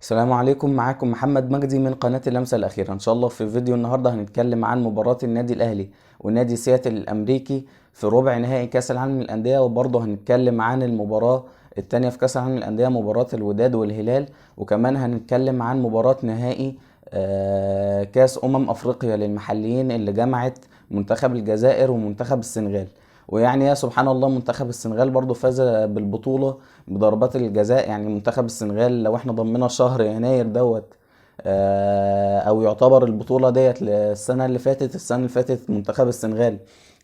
السلام عليكم. معاكم محمد مجدي من قناة اللمسة الأخيرة. إن شاء الله في فيديو النهاردة هنتكلم عن مباراة النادي الأهلي ونادي سياتل الأمريكي في ربع نهائي كأس العالم للأندية، وبرضه هنتكلم عن المباراة التانية في كأس العالم للأندية، مباراة الوداد والهلال، وكمان هنتكلم عن مباراة نهائي كأس أفريقيا للمحليين اللي جمعت منتخب الجزائر ومنتخب السنغال. ويعني يا سبحان الله، منتخب السنغال برضو فاز بالبطولة بضربات الجزاء. يعني منتخب السنغال لو احنا ضمنا شهر يناير دوت او يعتبر البطولة ديت السنة اللي فاتت منتخب السنغال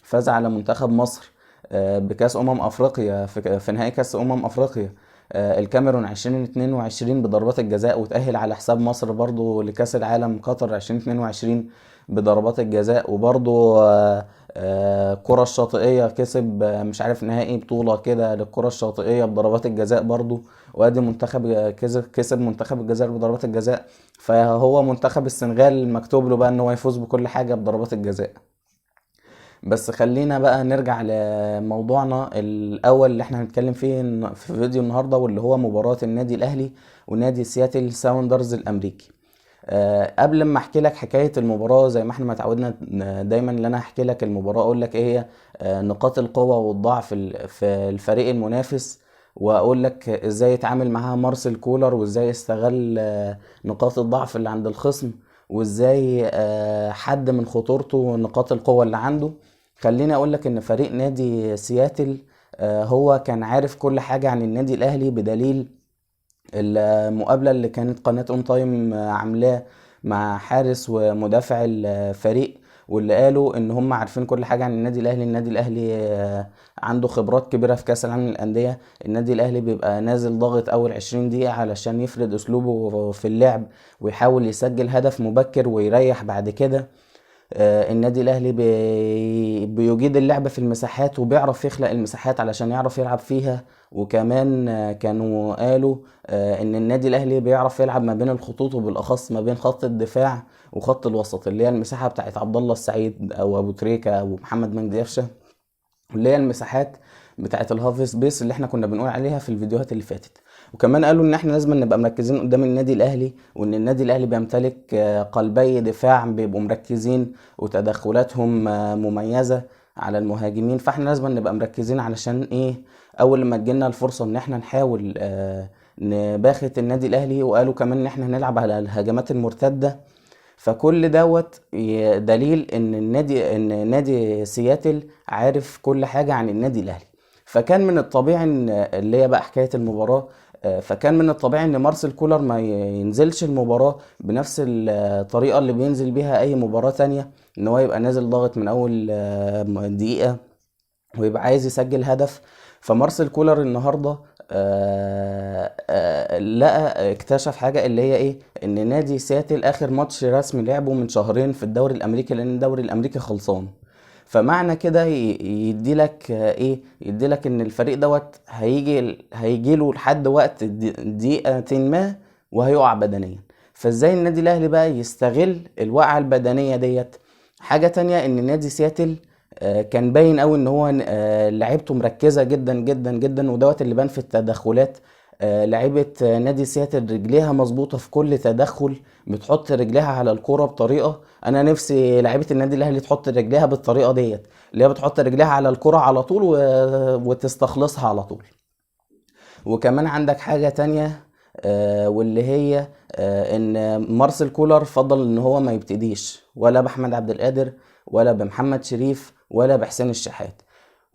فاز على منتخب مصر بكاس افريقيا في نهائي كاس افريقيا الكاميرون 2022 بضربات الجزاء، وتأهل على حساب مصر برضو لكاس العالم قطر 2022 بضربات الجزاء. وبرضو كرة الشاطئية كسب مش عارف نهائي بطولة كده للكرة الشاطئية بضربات الجزاء برضو، وادي منتخب كسب منتخب الجزائر بضربات الجزاء. فهو منتخب السنغال مكتوب له بقى ان هو يفوز بكل حاجة بضربات الجزاء. بس خلينا بقى نرجع لموضوعنا الاول اللي احنا هنتكلم فيه في فيديو النهاردة، واللي هو مباراة النادي الاهلي ونادي سياتل ساوندرز الامريكي. قبل ما احكي لك حكايه المباراه زي ما احنا متعودنا دايما ان انا احكي لك المباراه، اقول لك ايه هي نقاط القوه والضعف في الفريق المنافس، واقول لك ازاي يتعامل معاها مارسيل كولر، وازاي يستغل نقاط الضعف اللي عند الخصم، وازاي حد من خطورته ونقاط القوه اللي عنده. خليني اقول لك ان فريق نادي سياتل هو كان عارف كل حاجه عن النادي الاهلي، بدليل المقابلة اللي كانت قناة اون تايم عاملاه مع حارس ومدافع الفريق، واللي قالوا ان هم عارفين كل حاجة عن النادي الاهلي. النادي الاهلي عنده خبرات كبيرة في كأس العالم للأندية. النادي الاهلي بيبقى نازل ضاغط اول 20 دقيقة علشان يفرض اسلوبه في اللعب ويحاول يسجل هدف مبكر ويريح بعد كده. النادي الاهلي بيجيد اللعب في المساحات وبيعرف يخلق المساحات علشان يعرف يلعب فيها. وكمان كانوا قالوا ان النادي الاهلي بيعرف يلعب ما بين الخطوط، وبالاخص ما بين خط الدفاع وخط الوسط، اللي هي المساحه بتاعت عبد الله السعيد او ابو تريكه او محمد مجدي قفشه، اللي هي المساحات بتاعت الهاف سبيس اللي احنا كنا بنقول عليها في الفيديوهات اللي فاتت. وكمان قالوا ان احنا لازم نبقى مركزين قدام النادي الاهلي، وان النادي الاهلي بيمتلك قلبي دفاع بيبقوا مركزين وتدخلاتهم مميزة على المهاجمين. فاحنا لازم نبقى مركزين علشان ايه؟ اول لما تجيلنا الفرصة ان احنا نحاول نباخت النادي الاهلي. وقالوا كمان ان احنا نلعب على الهجمات المرتدة. فكل دوت دليل ان نادي سياتل عارف كل حاجة عن النادي الاهلي. فكان من الطبيعي ان اللي هي بقى حكاية المباراة، فكان من الطبيعي ان مارسيل كولر ما ينزلش المباراة بنفس الطريقة اللي بينزل بيها اي مباراة تانية، ان هو يبقى نازل ضاغط من اول دقيقة ويبقى عايز يسجل هدف. فمارسيل كولر النهارده لقى اكتشف حاجه، اللي هي ايه؟ ان نادي سياتل اخر ماتش رسمي لعبه من شهرين في الدوري الامريكي، لان الدوري الامريكي خلصان. فمعنى كده يدي لك ايه؟ يدي لك ان الفريق دوت هيجي له لحد وقت دقيقه ما وهيقع بدنيا. فازاي النادي الاهلي بقى يستغل الوقعه البدنيه ديت؟ حاجه تانية، ان نادي سياتل كان باين قوي ان هو لعيبته مركزه جدا جدا جدا، ودوت اللي بان في التدخلات. لعيبه نادي سياتل رجليها مظبوطه في كل تدخل، بتحط رجليها على الكوره بطريقه. انا نفسي لعيبه النادي الاهلي تحط رجليها بالطريقه ديت، اللي هي بتحط رجليها على الكوره على طول وتستخلصها على طول. وكمان عندك حاجه تانية، واللي هي ان مارسيل كولر فضل ان هو ما يبتديش ولا باحمد عبد القادر ولا بمحمد شريف ولا بحسين الشحات.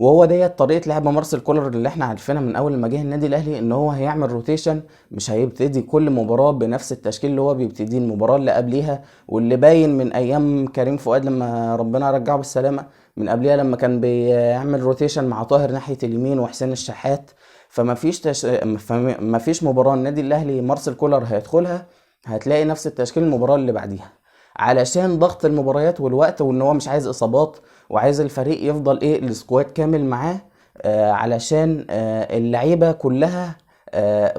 وهو ديت طريقه لعب مارسيل كولر اللي احنا عارفينها من اول ما جه النادي الاهلي، ان هو هيعمل روتيشن، مش هيبتدي كل مباراه بنفس التشكيل اللي هو بيبتدي المباراه اللي قبليها، واللي باين من ايام كريم فؤاد لما ربنا رجعه بالسلامه. من قبلها لما كان بيعمل روتيشن مع طاهر ناحيه اليمين وحسين الشحات. فما فيش مباراه النادي الاهلي مارسيل كولر هيدخلها هتلاقي نفس التشكيل المباراه اللي بعديها، علشان ضغط المباريات والوقت، وان هو مش عايز اصابات، وعايز الفريق يفضل ايه؟ السكواد كامل معاه، علشان اللعيبه كلها،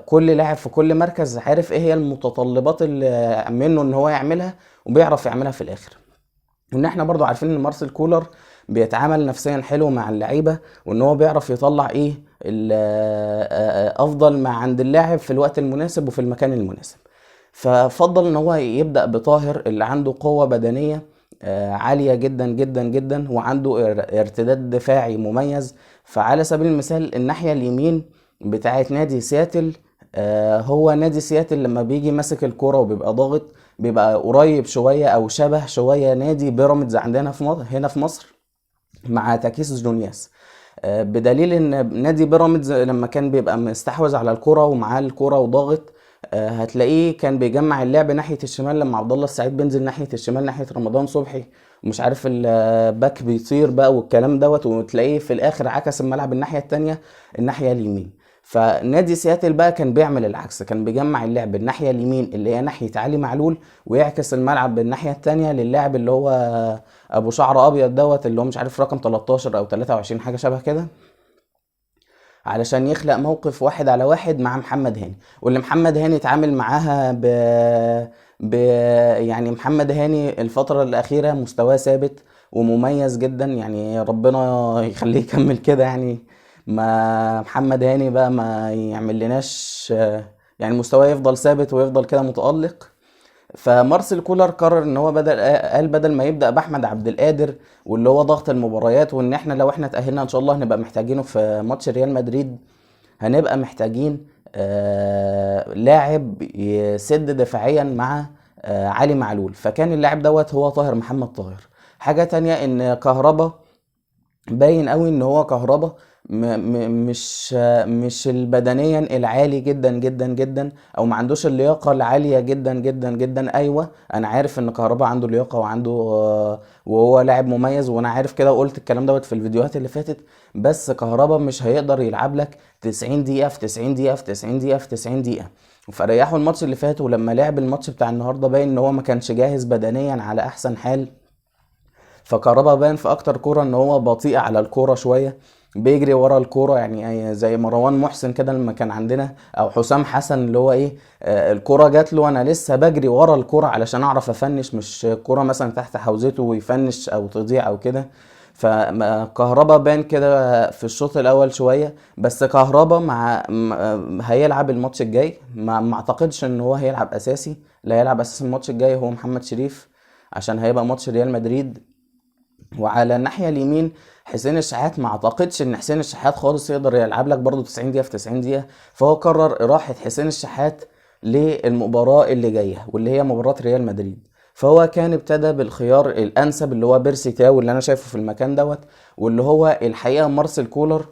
كل لاعب في كل مركز عارف ايه هي المتطلبات اللي منه ان هو يعملها، وبيعرف يعملها في الاخر. وان احنا برضو عارفين ان مارسيل كولر بيتعامل نفسيا حلو مع اللعيبه، وان هو بيعرف يطلع ايه افضل ما عند اللاعب في الوقت المناسب وفي المكان المناسب. ففضل ان هو يبدأ بطاهر اللي عنده قوة بدنية عالية جدا جدا جدا، وعنده ارتداد دفاعي مميز. فعلى سبيل المثال الناحية اليمين بتاعت نادي سياتل، هو نادي سياتل لما بيجي ماسك الكرة وبيبقى ضاغط بيبقى قريب شوية او شبه شوية نادي بيراميدز عندنا في مصر، هنا في مصر، مع تاكيس جونياس. بدليل ان نادي بيراميدز لما كان بيبقى مستحوذ على الكرة ومعاه الكرة وضاغط، هتلاقيه كان بيجمع اللعب ناحية الشمال، لما عبد الله السعيد بينزل ناحية الشمال ناحية رمضان صبحي ومش عارف الباك بيطير بقى والكلام دوت، وتلاقيه في الاخر عكس الملعب الناحية التانية، الناحية اليمين. فنادي سياتل بقى كان بيعمل العكس، كان بيجمع اللعب الناحية اليمين اللي هي ناحية علي معلول، ويعكس الملعب بالناحية التانية للاعب اللي هو ابو شعر ابيض دوت، اللي هو مش عارف رقم 13 او 23 حاجة شبه كده، علشان يخلق موقف 1 على 1 مع محمد هاني. واللي محمد هاني اتعامل معاها ب... يعني محمد هاني الفترة الأخيرة مستواه ثابت ومميز جدا، يعني ربنا يخليه يكمل كده يعني. ما محمد هاني بقى ما يعمل لناش، يعني مستواه يفضل ثابت ويفضل كده متألق. فمارسيل كولر قرر ان هو بدل ما يبدا باحمد عبد القادر واللي هو ضغط المباريات، وان احنا لو احنا اتاهلنا ان شاء الله هنبقى محتاجينه في ماتش ريال مدريد، هنبقى محتاجين لاعب يسد دفاعيا مع علي معلول. فكان اللاعب دوت هو طاهر محمد طاهر. حاجه تانية ان كهربا باين قوي ان هو كهربا مش البدنيا العالي جدا جدا جدا، او ما عندوش اللياقه العاليه جدا جدا جدا. ايوه انا عارف ان كهربا عنده لياقه وعنده وهو لاعب مميز، وانا عارف كده وقلت الكلام دوت في الفيديوهات اللي فاتت. بس كهربا مش هيقدر يلعب لك 90 دقيقه في 90 دقيقه في 90 دقيقه في 90 دقيقه. فريحوا الماتش اللي فات، ولما لعب الماتش بتاع النهارده باين ان هو ما كانش جاهز بدنيا على احسن حال. فكهربا باين في اكتر كوره ان هو بطيء على الكوره شويه، بيجري ورا الكوره، يعني زي مروان محسن كده لما كان عندنا، او حسام حسن اللي هو ايه، الكوره جات له وانا لسه بجري ورا الكوره علشان اعرف افنش، مش كوره مثلا تحت حوزته ويفنش او تضيع او كده. فكهربا بان كده في الشوط الاول شويه. بس كهربا هيلعب الماتش الجاي، ما اعتقدش ان هو هيلعب اساسي. لا، هيلعب اساسي الماتش الجاي هو محمد شريف، عشان هيبقى ماتش ريال مدريد. وعلى الناحيه اليمين حسين الشحات، ما اعتقدش ان حسين الشحات خالص يقدر يلعب لك برضو 90 دقيقه في 90 دقيقه. فهو قرر اراحه حسين الشحات للمباراه اللي جايه، واللي هي مباراه ريال مدريد. فهو كان ابتدى بالخيار الانسب اللي هو بيرسي تاو اللي انا شايفه في المكان دوت. واللي هو الحقيقه مارسيل كولر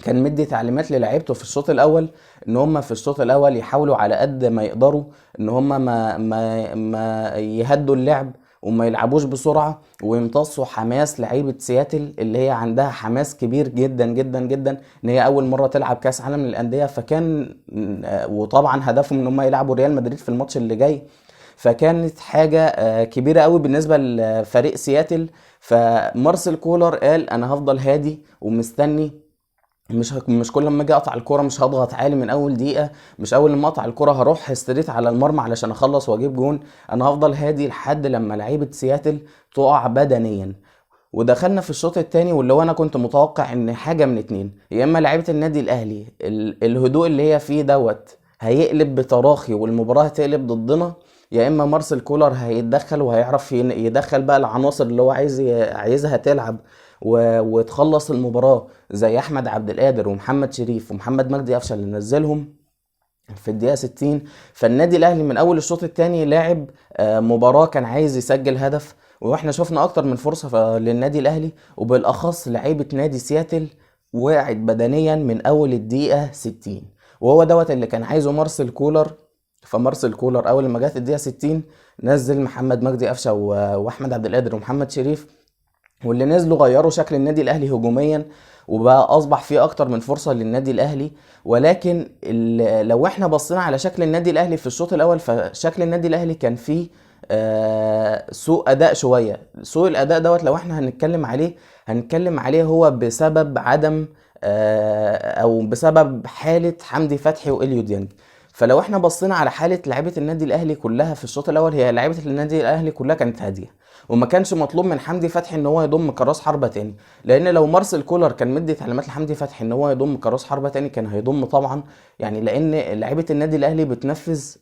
كان مدي تعليمات للاعيبته في الشوط الاول ان هم في الشوط الاول يحاولوا على قد ما يقدروا ان هم ما يهدوا اللعب، وما يلعبوش بسرعه، ويمتصوا حماس لعيبه سياتل اللي هي عندها حماس كبير جدا جدا جدا، ان هي اول مره تلعب كاس عالم للانديه. فكان وطبعا هدفهم ان هم يلعبوا ريال مدريد في الماتش اللي جاي. فكانت حاجه كبيره قوي بالنسبه لفريق سياتل. فمارسيل كولر قال انا هفضل هادي ومستني، مش كل ما اجي اقطع الكوره مش هضغط عالي من اول دقيقه، مش اول ما اقطع الكوره هروح استريت على المرمى علشان اخلص واجيب جون. انا هفضل هادي لحد لما لعيبه سياتل تقع بدنيا. ودخلنا في الشوط الثاني، واللي هو انا كنت متوقع ان حاجه من اتنين، يا اما لعيبه النادي الاهلي الهدوء اللي هي فيه دوت هيقلب بتراخي والمباراه هتقلب ضدنا، يا اما مارسيل كولر هيتدخل وهيعرف يدخل بقى العناصر اللي هو عايزها تلعب وتخلص المباراه، زي احمد عبد القادر ومحمد شريف ومحمد مجدي قفشه اللي نزلهم في الدقيقه 60. فالنادي الاهلي من اول الشوط الثاني لاعب مباراه كان عايز يسجل هدف، واحنا شفنا اكتر من فرصه للنادي الاهلي، وبالاخص لعيبه نادي سياتل وقعت بدنيا من اول الدقيقه 60. وهو دوت اللي كان عايزه مارسيل كولر. فمارسيل كولر اول ما جت الدقيقه 60 نزل محمد مجدي قفشه واحمد عبد القادر ومحمد شريف، واللي نزلوا غيروا شكل النادي الاهلي هجوميا، وبقى اصبح فيه اكتر من فرصه للنادي الاهلي. ولكن لو احنا بصينا على شكل النادي الاهلي في الشوط الاول، فشكل النادي الاهلي كان فيه سوء اداء شويه. سوء الاداء دوت لو احنا هنتكلم عليه هو بسبب عدم او بسبب حاله حمدي فتحي واليو ديانج. فلو احنا بصينا على حاله لعيبه النادي الاهلي كلها في الشوط الاول، هي لعيبه النادي الاهلي كلها كانت هاديه، وما كانش مطلوب من حمدي فتحي ان هو يضم كراس حربة تاني. لان لو مارسيل كولر كان مدي تعليمات لحمدي فتحي ان هو يضم كراس حربة تاني كان هيضم طبعا، يعني لان لعيبه النادي الاهلي بتنفذ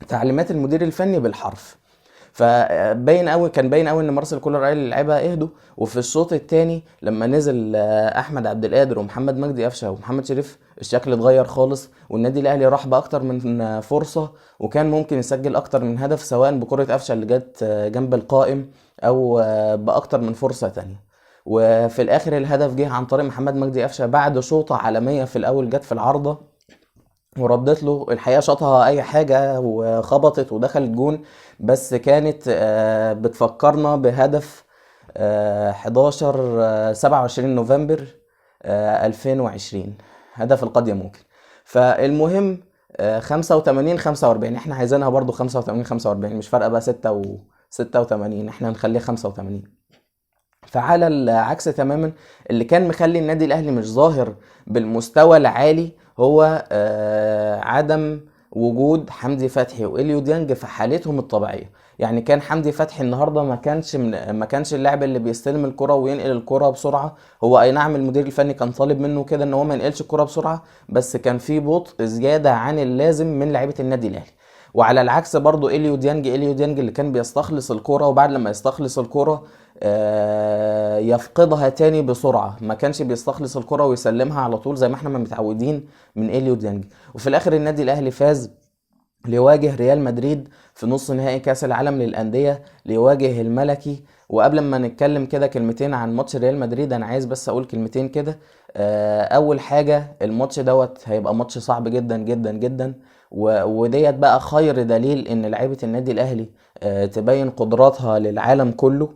تعليمات المدير الفني بالحرف. فباين قوي، كان باين قوي ان مارسيل كولر قال للعيبه اهدوا. وفي الشوط الثاني لما نزل احمد عبد القادر ومحمد مجدي قفشه ومحمد شريف، الشكل اتغير خالص، والنادي الاهلي راح باكتر من فرصه، وكان ممكن يسجل اكتر من هدف، سواء بكره قفشه اللي جت جنب القائم او باكتر من فرصه تانية. وفي الاخر الهدف جه عن طريق محمد مجدي قفشه بعد شوطه عالميه في الاول جت في العارضه وردت له. الحقيقه شاطها اي حاجه وخبطت ودخلت جون، بس كانت بتفكرنا بهدف 11 27 نوفمبر 2020، هدف القضية ممكن. فالمهم 85 45، احنا عايزينها برضو 85 45، مش فارقه بقى 6 و 86، احنا هنخليها 85. فعلى العكس تماما، اللي كان مخلي النادي الاهلي مش ظاهر بالمستوى العالي هو عدم وجود حمدي فتحي واليو ديانج في حالتهم الطبيعيه. يعني كان حمدي فتحي النهارده ما كانش اللاعب اللي بيستلم الكره وينقل الكره بسرعه. هو اي نعم المدير الفني كان طالب منه كده ان هو ما ينقلش الكره بسرعه، بس كان في بطء زياده عن اللازم من لعيبه النادي الاهلي. وعلى العكس برضو اليو ديانج اللي كان بيستخلص الكرة، وبعد لما يستخلص الكرة يفقدها تاني بسرعة، ما كانش بيستخلص الكرة ويسلمها على طول زي ما احنا متعودين من اليو ديانج. وفي الاخر النادي الاهلي فاز ليواجه ريال مدريد في نص نهائي كاس العالم للأندية، ليواجه الملكي. وقبل ما نتكلم كده كلمتين عن ماتش ريال مدريد، انا عايز بس اقول كلمتين كده. اول حاجة، الماتش دوت هيبقى ماتش صعب جدا جدا جدا، وديت بقى خير دليل ان لعيبة النادي الاهلي تبين قدراتها للعالم كله.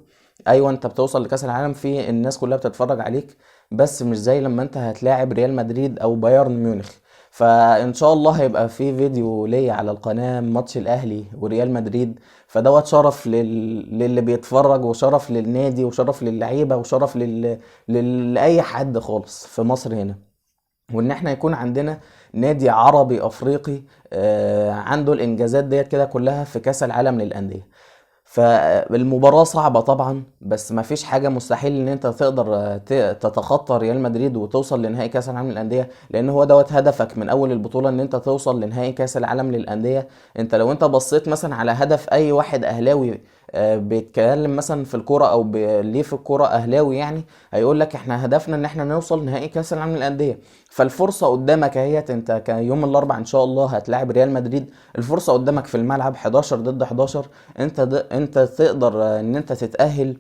ايوه انت بتوصل لكاس العالم في الناس كلها بتتفرج عليك، بس مش زي لما انت هتلاعب ريال مدريد او بايرن ميونخ. فان شاء الله هيبقى في فيديو ليا على القناة ماتش الاهلي وريال مدريد، فدوت شرف للي بيتفرج، وشرف للنادي، وشرف للعيبة، وشرف لأي حد خالص في مصر هنا. وان احنا يكون عندنا نادي عربي افريقي عنده الانجازات ديت كده كلها في كاس العالم للانديه. فالمباراة صعبة طبعا، بس ما فيش حاجة مستحيل ان انت تقدر تتخطى ريال مدريد وتوصل لنهائي كاس العالم للأندية، لان هو دوت هدفك من اول البطولة، ان انت توصل لنهائي كاس العالم للأندية. انت لو انت بصيت مثلا على هدف اي واحد اهلاوي بيتكلم مثلا في الكوره او ليه في الكوره اهلاوي، يعني هيقول لك احنا هدفنا ان احنا نوصل نهائي كاس العالم للانديه. فالفرصه قدامك اهيت، انت يوم الاربعاء ان شاء الله هتلاعب ريال مدريد، الفرصه قدامك في الملعب 11 ضد 11. انت تقدر ان انت تتاهل.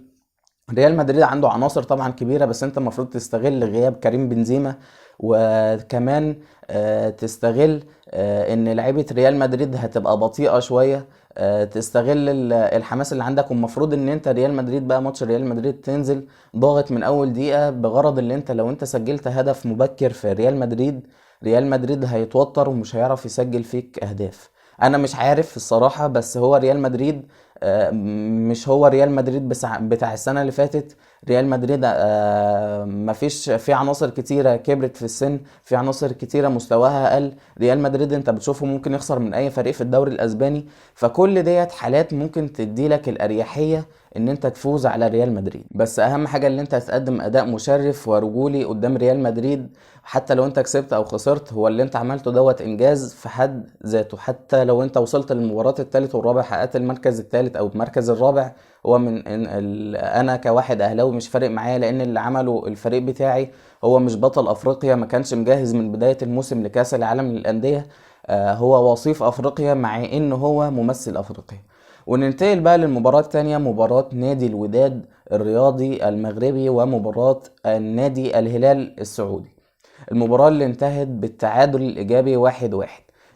ريال مدريد عنده عناصر طبعا كبيرة، بس انت المفروض تستغل غياب كريم بنزيما، وكمان تستغل ان لعيبة ريال مدريد هتبقى بطيئة شوية، تستغل الحماس اللي عندك. والمفروض ان انت ريال مدريد بقى، ماتش ريال مدريد تنزل ضاغط من اول دقيقة، بغرض اللي انت لو انت سجلت هدف مبكر في ريال مدريد، ريال مدريد هيتوتر ومش هيعرف يسجل فيك اهداف. انا مش عارف الصراحة، بس هو ريال مدريد مش هو ريال مدريد بتاع السنة اللي فاتت. ريال مدريد مفيش في عناصر كتيرة كبرت في السن، في عناصر كتيرة مستواها قل. ريال مدريد انت بتشوفه ممكن يخسر من اي فريق في الدوري الاسباني. فكل ديت حالات ممكن تديلك الاريحية ان انت تفوز على ريال مدريد، بس اهم حاجة ان انت تقدم اداء مشرف ورجولي قدام ريال مدريد. حتى لو انت كسبت او خسرت، هو اللي انت عملته دوت انجاز في حد ذاته. حتى لو انت وصلت للمباراة الثالث والرابع، حققت المركز الثالث او المركز الرابع، هو انا كواحد اهلاوي مش فارق معايا، لان اللي عمله الفريق بتاعي هو مش بطل افريقيا، ما كانش مجهز من بداية الموسم لكاس العالم للاندية، هو وصيف افريقيا مع ان هو ممثل افريقيا. وننتقل بقى للمباراة التانية، مباراة نادي الوداد الرياضي المغربي ومباراة النادي الهلال السعودي. المباراة اللي انتهت بالتعادل الإيجابي 1-1.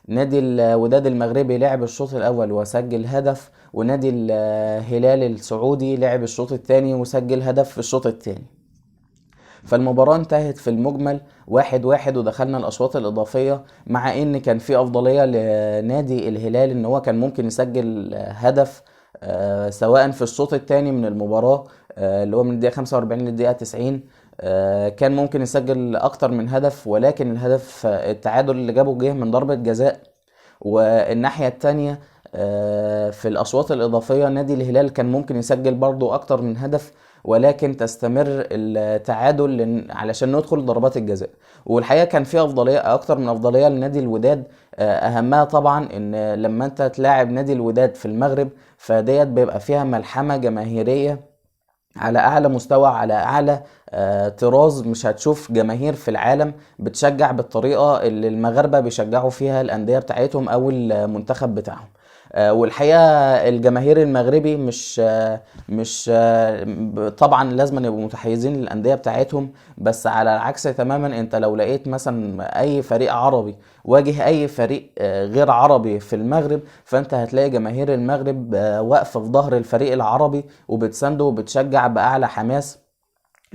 نادي الوداد المغربي لعب الشوط الأول وسجل هدف، ونادي الهلال السعودي لعب الشوط الثاني وسجل هدف في الشوط الثاني. فالمباراة انتهت في المجمل 1-1، ودخلنا الأشواط الإضافية، مع إن كان في أفضلية لنادي الهلال إن هو كان ممكن يسجل هدف سواء في الشوط الثاني من المباراة اللي هو من الدقيقة 45 للدقيقة 90، كان ممكن يسجل اكتر من هدف، ولكن الهدف التعادل اللي جابه جه من ضربة جزاء. والناحية التانية في الاشواط الاضافية نادي الهلال كان ممكن يسجل برضو اكتر من هدف، ولكن تستمر التعادل علشان ندخل ضربات الجزاء. والحقيقة كان في افضلية اكتر من افضلية لنادي الوداد، اهمها طبعا ان لما انت تلاعب نادي الوداد في المغرب فديت بيبقى فيها ملحمة جماهيرية على اعلى مستوى، على اعلى طراز. مش هتشوف جماهير في العالم بتشجع بالطريقة اللي المغاربة بيشجعوا فيها الاندية بتاعتهم او المنتخب بتاعهم. والحقيقة الجماهير المغربي مش طبعا لازم يبقوا متحيزين للأندية بتاعتهم، بس على العكس تماما انت لو لقيت مثلا اي فريق عربي واجه اي فريق غير عربي في المغرب، فانت هتلاقي جماهير المغرب واقفة في ظهر الفريق العربي وبتسنده وبتشجع بأعلى حماس.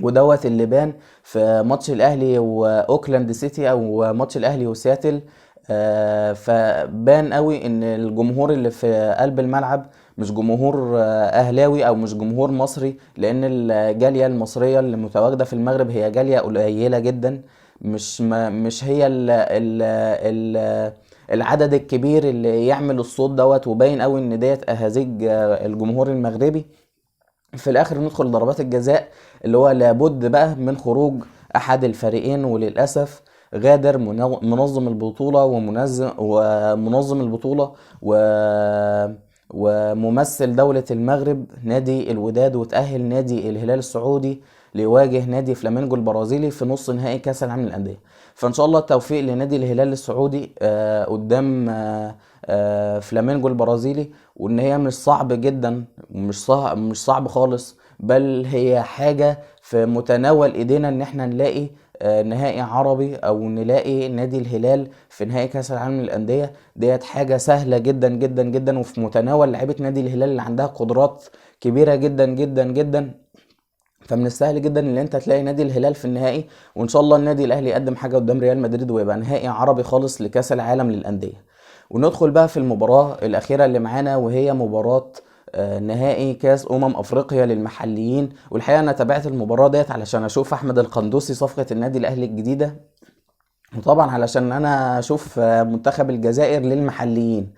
ودوت اللي بان في ماتش الاهلي واوكلاند سيتي او ماتش الاهلي وسياتل. فبان قوي ان الجمهور اللي في قلب الملعب مش جمهور اهلاوي او مش جمهور مصري، لان الجالية المصرية اللي متواجدة في المغرب هي جالية قليلة جدا، مش هي ال العدد الكبير اللي يعمل الصوت دوت. وباين قوي ان ديت اهازيج الجمهور المغربي. في الاخر ندخل ضربات الجزاء اللي هو لابد بقى من خروج احد الفريقين، وللاسف غادر منظم البطولة ومنظم البطولة وممثل دولة المغرب نادي الوداد، وتأهل نادي الهلال السعودي ليواجه نادي فلامينجو البرازيلي في نص نهائي كأس العالم للأندية. فإن شاء الله التوفيق لنادي الهلال السعودي قدام فلامينجو البرازيلي. وان هي مش صعب جدا، مش صعب خالص، بل هي حاجة في متناول ايدينا ان احنا نلاقي نهائي عربي او نلاقي نادي الهلال في نهائي كاس العالم للانديه. ديت حاجه سهله جدا جدا جدا، وفي متناول لعيبه نادي الهلال اللي عندها قدرات كبيره جدا جدا جدا. فمن السهل جدا ان انت تلاقي نادي الهلال في النهائي، وان شاء الله النادي الاهلي يقدم حاجه قدام ريال مدريد ويبقى نهائي عربي خالص لكاس العالم للانديه. وندخل بقى في المباراه الاخيره اللي معانا، وهي مباراه نهائي كاس افريقيا للمحليين. والحقيقه انا تابعت المباراه ديت علشان اشوف احمد القندوسي صفقه النادي الاهلي الجديده، وطبعا علشان انا اشوف منتخب الجزائر للمحليين.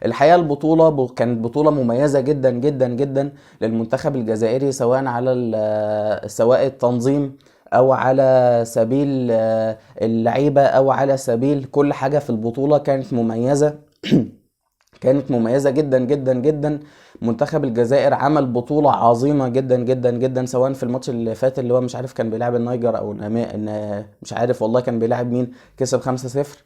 الحقيقة البطولة كانت بطولة مميزة جدا جدا جدا للمنتخب الجزائري، سواء على سواء التنظيم او على سبيل اللعيبة او على سبيل كل حاجة في البطولة كانت مميزة. كانت مميزة جدا جدا جدا. منتخب الجزائر عمل بطولة عظيمة جدا جدا جدا، سواء في الماتش اللي فات اللي هو مش عارف كان بيلعب النيجر او مش عارف والله كان بيلعب مين، كسب 5-0.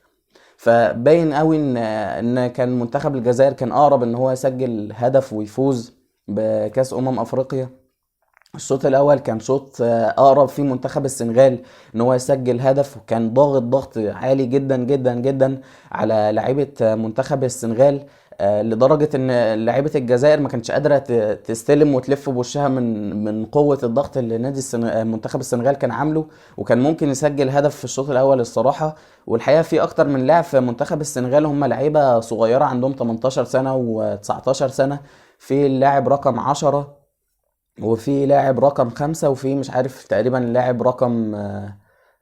فباين قوي ان كان منتخب الجزائر كان اقرب ان هو يسجل هدف ويفوز بكاس افريقيا. الشوط الاول كان شوط اقرب فيه منتخب السنغال ان هو يسجل هدف، وكان ضغط عالي جدا جدا جدا على لعيبه منتخب السنغال، لدرجه ان لعيبه الجزائر ما كانتش قادره تستلم وتلف بوشها من قوه الضغط اللي منتخب السنغال كان عامله. وكان ممكن يسجل هدف في الشوط الاول الصراحه. والحقيقه في اكتر من لاعب في منتخب السنغال هم لعيبه صغيره عندهم 18 سنه و19 سنه، في اللاعب رقم 10 وفي لاعب رقم 5 وفي مش عارف تقريبا لاعب رقم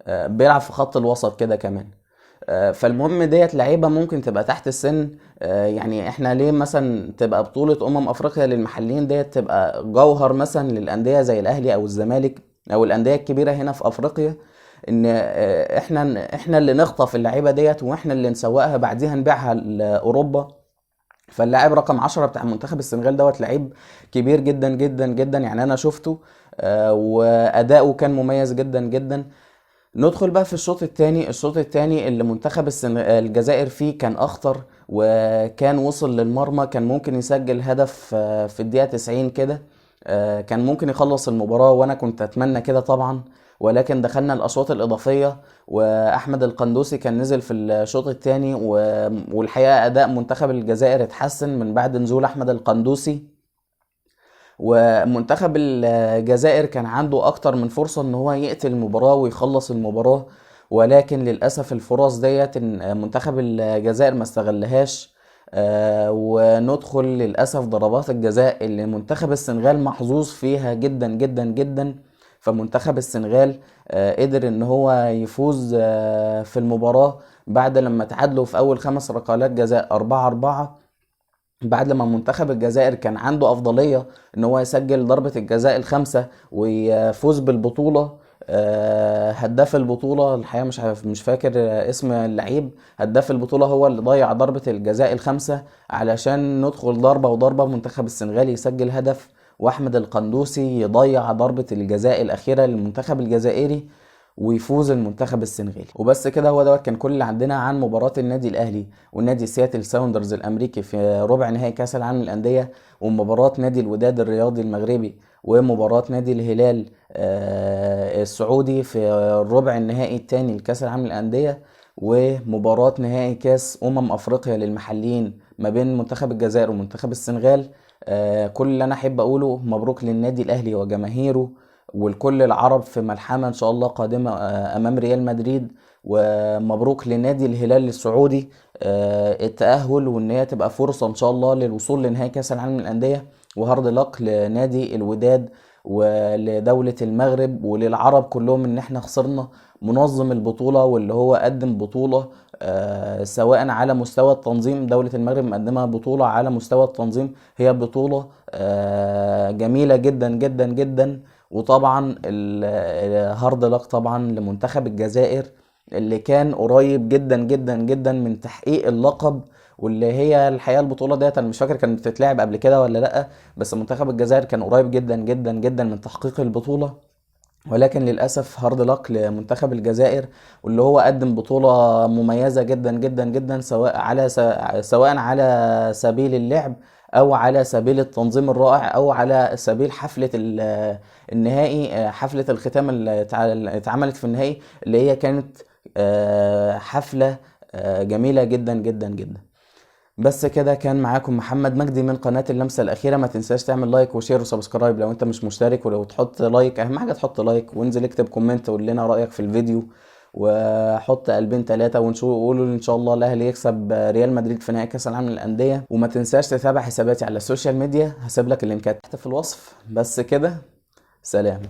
بيلعب في خط الوسط كده كمان. فالمهم ديت لعيبه ممكن تبقى تحت السن. يعني احنا ليه مثلا تبقى بطوله افريقيا للمحليين ديت تبقى جوهر مثلا للانديه زي الاهلي او الزمالك او الانديه الكبيره هنا في افريقيا، ان احنا اللي نخطف اللعيبه ديت واحنا اللي نسوقها بعديها نبيعها لاوروبا. فاللاعب رقم 10 بتاع منتخب السنغال دوت لعيب كبير جدا جدا جدا، يعني انا شفته واداؤه كان مميز جدا جدا. ندخل بقى في الشوط الثاني اللي منتخب الجزائر فيه كان اخطر، وكان وصل للمرمى، كان ممكن يسجل هدف في الدقيقة 90 كده، كان ممكن يخلص المباراة، وانا كنت اتمنى كده طبعا. ولكن دخلنا الاشواط الاضافية واحمد القندوسي كان نزل في الشوط الثاني، والحقيقة اداء منتخب الجزائر اتحسن من بعد نزول احمد القندوسي. ومنتخب الجزائر كان عنده اكتر من فرصة ان هو يقتل المباراة ويخلص المباراة، ولكن للأسف الفرص ديت منتخب الجزائر ما استغلهاش. وندخل للأسف ضربات الجزاء اللي منتخب السنغال محظوظ فيها جدا جدا جدا. فمنتخب السنغال قدر ان هو يفوز في المباراة بعد لما تعادلوا في اول 5 ركلات جزاء 4-4. بعد لما منتخب الجزائر كان عنده افضليه ان هو يسجل ضربه الجزاء الخامسه ويفوز بالبطوله. هداف البطوله الحقيقه مش فاكر اسم اللعيب. هداف البطوله هو اللي ضيع ضربه الجزاء الخامسه علشان ندخل ضربه وضربه، منتخب السنغال يسجل هدف واحمد القندوسي يضيع ضربه الجزاء الاخيره للمنتخب الجزائري ويفوز المنتخب السنغالي. وبس كده، هو دوت كان كل اللي عندنا عن مباراة النادي الأهلي والنادي سياتل ساوندرز الأمريكي في ربع نهائي كأس العالم للأندية، ومباراة نادي الوداد الرياضي المغربي ومباراة نادي الهلال السعودي في الربع النهائي الثاني لكأس العالم للأندية، ومباراة نهائي كأس أفريقيا للمحليين ما بين منتخب الجزائر ومنتخب السنغال. كل اللي أنا أحب أقوله مبروك للنادي الأهلي وجماهيره والكل العرب في ملحمة إن شاء الله قادمة أمام ريال مدريد. ومبروك لنادي الهلال السعودي التأهل، وإن هي تبقى فرصة إن شاء الله للوصول لنهائي كأس العالم للأندية. وهارد لك لنادي الوداد ولدولة المغرب وللعرب كلهم إن إحنا خسرنا منظم البطولة واللي هو قدم بطولة سواء على مستوى التنظيم. دولة المغرب مقدمة بطولة على مستوى التنظيم، هي بطولة جميلة جدا جدا جدا. وطبعا هارد لك طبعا لمنتخب الجزائر اللي كان قريب جدا جدا جدا من تحقيق اللقب، واللي هي الحقيقه البطوله ديت انا مش فاكر كانت بتتلعب قبل كده ولا لا، بس منتخب الجزائر كان قريب جدا جدا جدا من تحقيق البطوله. ولكن للأسف هارد لك لمنتخب الجزائر، واللي هو قدم بطولة مميزة جدا جدا جدا سواء على سبيل اللعب أو على سبيل التنظيم الرائع أو على سبيل حفلة النهائي، حفلة الختام اللي اتعملت في النهائي، اللي هي كانت حفلة جميلة جدا جدا جدا. بس كده، كان معاكم محمد مجدي من قناة اللمسة الأخيرة. ما تنساش تعمل لايك وشير وسبسكرايب لو انت مش مشترك، ولو تحط لايك، أهم حاجة تحط لايك، وانزل اكتب كومنت وقول لنا رأيك في الفيديو، وحط قلبين 3 ونشوف قولوا ان شاء الله الاهلي يكسب ريال مدريد في نهائي كاس العالم للانديه. وما تنساش تتابع حساباتي على السوشيال ميديا، هسيب لك اللينكات تحت في الوصف. بس كده، سلام.